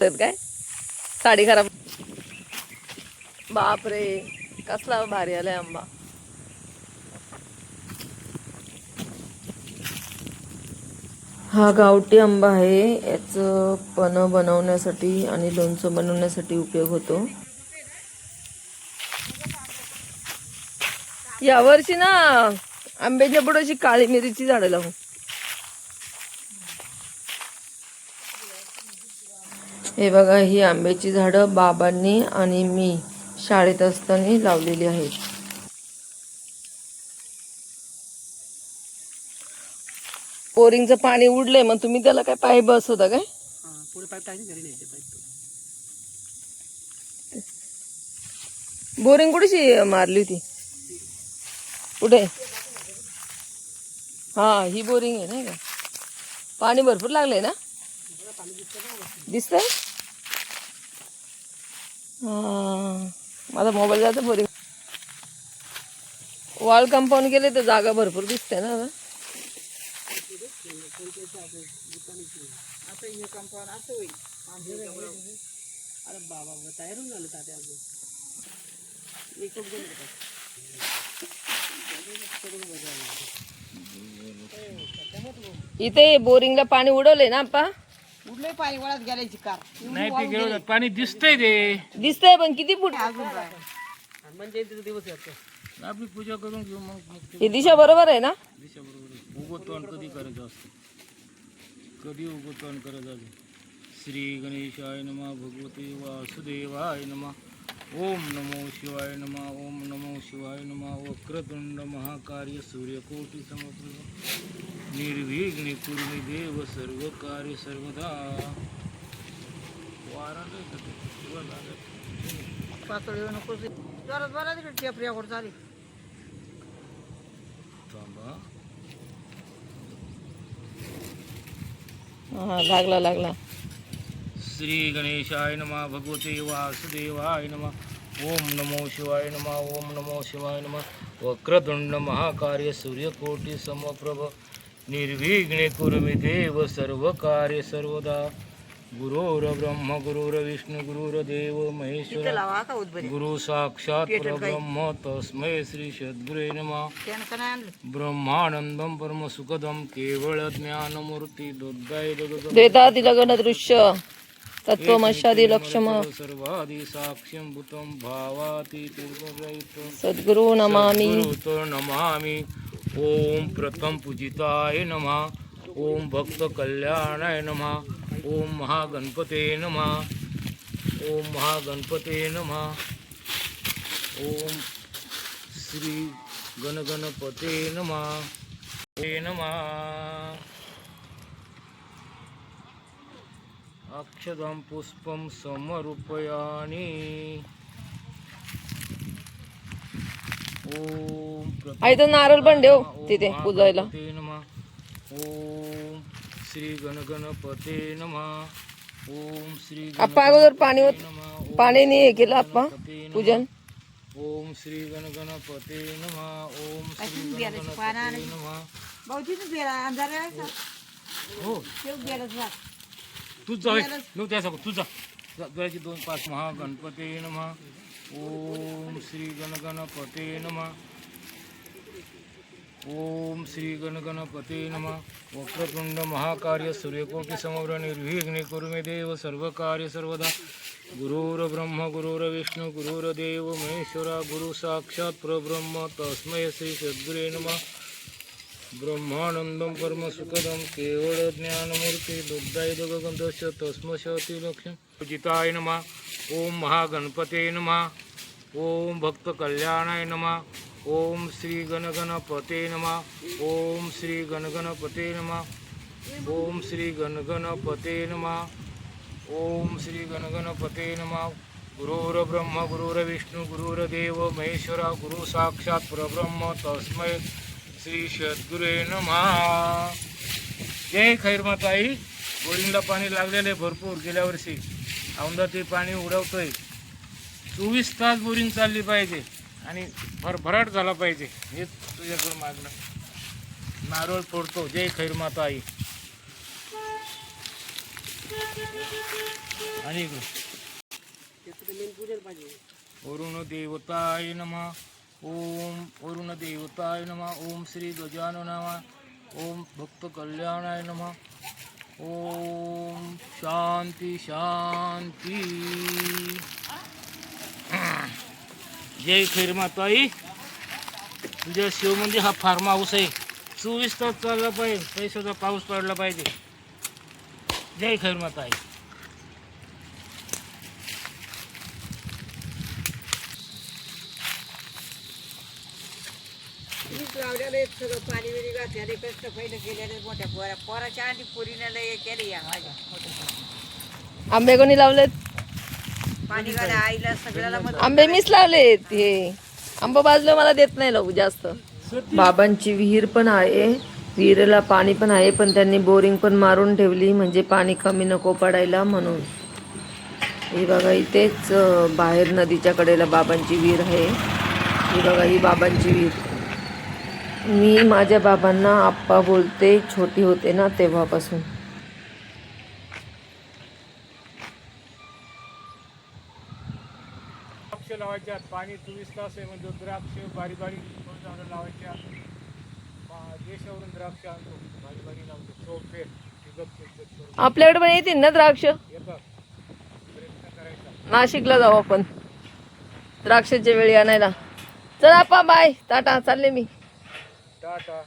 काय साडी खराब. बापरे कसला भारी आलाय आंबा. हा गावठी आंबा आहे. याचं पन्ह बनवण्यासाठी आणि लोणचं बनवण्यासाठी उपयोग होतो. यावर्षी ना आंब्याच्या पुढे काळी मिरीची झाडं लावू. हे बघा, ही आंब्याची झाडं बाबांनी आणि मी शाळेत असताना लावलेली आहेत. बोरिंगचं पाणी उडलंय, मग तुम्ही त्याला काय पाईप बसवता काय? बोरिंग कुठेशी मारली होती? कुठे? हा, ही बोरिंग आहे नाही का? पाणी भरपूर लागलंय ना? दिसतंय? हा, माझा मोबाईल जातो. बोरिंग वॉल कंपाऊंड केले तर जागा भरपूर दिसते ना. इथे बोरिंगला पाणी उडवलंय ना आपा? उडले पाणी वळत गेल्याची कार नाही ते गेलं पाणी दिसतंय ते. दिसतंय पण किती फूट? म्हणजे दिवस आपली पूजा करून घेऊ. मग ही दिशा बरोबर आहे ना? दिशा बरोबर. उगवतवण कधी करायचं असतं, कधी उगवतवण करायचं असतं. श्री गणेशाय नमः, भगवते वासुदेवाय नमः. ओम नमो शिवाय नमः. ओम नमो शिवाय नमः. वक्रतुंड महाकार्य सूर्यकोटि समप्रभ निर्विघ्ने कुरु मे देव सर्व कार्य सर्वदा. पातळी नको जोरात बरा तिकडे टेपऱ्यावर चाली. हा, लागला. श्री गणेशाय नमः, भगवते वासुदेवाय नमः. ओम नमो शिवाय नमः. ओम नमो शिवाय नमः. वक्रतुंड महाकार्य सूर्यकोटि समप्रभ निर्विघ्ने कुरु मे देव सर्व कार्य सर्वदा. गुरुर्ब्रह्म गुरुर्विष्णु गुरुर्देव महेश्वर गुरु साक्षात परब्रह्म तस्मै श्री सद्गुरे नमः. ब्रह्मानंदम परम सुखदम केवळ ज्ञानमूर्ती द्वैतादि लगन दृश्य तत्वमशादि लक्ष्म सर्वादि साक्ष्यं भूतं भावाति सद्गुरु नमामि. नमामि. ओम प्रथम पूजिताय नमः. ओम भक्त कल्याणाय नमः. ओम महागणपते नमः. ओम महागणपते नमः. ओम श्री गणगणपते नमः. हे नमः. अक्षदं पुष्पं समर्पयामि. ओम आई तो नारळ पण देव तिथे पूजायला. ओम श्री गणगणपते नमः. ओम श्री आप्पा अगोदर पाणीने हे केलं आप्पा पूजन. ओम श्री गणगणपते नमः. ओम श्री गणगणपते नमः. हो तूच जा, तू जा. द्वायची 2-5 महागणपते नमः. ओम श्री गणगणपते नमः. ओम श्री गणगणपते नमः. वक्रतुंड महाकार्य सूर्यकोटि समप्रभ निर्विघ्ने कुरु मे देव सर्व कार्य सर्वदा. गुरुर्ब्रह्म गुरुर्विष्णु गुरुर्देव महेश्वरा गुरु साक्षात परब्रह्म तस्मै श्री सद्गुरे नमः. ब्रह्मानंदम परम सुखदम केवळ ज्ञानमूर्ती दुग्धाय दुर्गंधस्य तस्मशति लक्ष्मी पूजिताय नमः. ओम महागणपते नमः. ओम भक्त कल्याणाय नमः. ओम श्री गणगणपते नमः. ओम श्री गणगणपते नमः. ओम श्री गणगणपते नमः. ओम श्री गणगणपते नमः. गुरुर्ब्रह्म गुरुर्विष्णु गुरुर्देव महेश्वरा गुरु साक्षात परब्रह्म तस्मै श्री सद्गुरे नमः. जय खैरमाताई. बोरिंगला पाणी लागलेले भरपूर. गेल्या वर्षी औंधा ते पाणी उडवतोय. 24 तास बोरिंग चालली पाहिजे आणि भरभराट झाला पाहिजे. हेच तुझ्याकडे मागणं. नारळ फोडतो. जय खैरमाताई. आणि इकडं वरुण देवताय नमः. ओम वरुण देवताय नमः. ओम श्री गजानन नमः. ओम भक्त कल्याणाय नमः. ओम शांती शांती. जय खैर माताई. तुझ्या शिव मंदिर हा फार्म हाऊस आहे. 24 तास चालला पाहिजे. पैशाचा पाऊस पडला पाहिजे. जय खैर माताई. मीच लावलेलं एक सगळं पाणी बिणी घातल्याने कष्ट पहिलं केलेले मोठ्या पोराच्या आधी पोरीने लय केले या माझ्या मोठ्या आंबे कोणी लावलेत? पाणी घाला आईला सगळ्याला मदत आंबे मीच लावलेत. हे आंबा बाजलं मला देत नाही लावू जास्त. बाबांची विहीर पण आहे, विहिरीला पाणी पण आहे, पण त्यांनी बोरिंग पण मारून ठेवली म्हणजे पाणी कमी नको पडायला म्हणून. ही बघा इथेच बाहेर नदीच्या कडेला बाबांची विहीर आहे. ही बघा ही बाबांची विहीर. मी माझ्या बाबांना आप्पा बोलते, छोटी होते ना तेव्हापासून. द्राक्ष लावायच्या. पाणी 24 तास आहे म्हणजे द्राक्ष बारीक बारीक झाडं लावायच्या. देशावरून द्राक्ष आणतो, बारीक बारीक लावतो. चोफेर ठिबक सिंचन करून आपल्याकडे पण येतील ना द्राक्ष? येतात. प्रयत्न करायचा. नाशिकला जाऊ आपण द्राक्षाच्या वेळी आणायला. चला आप्पा बाय, टाटा, चालले मी. टाटा.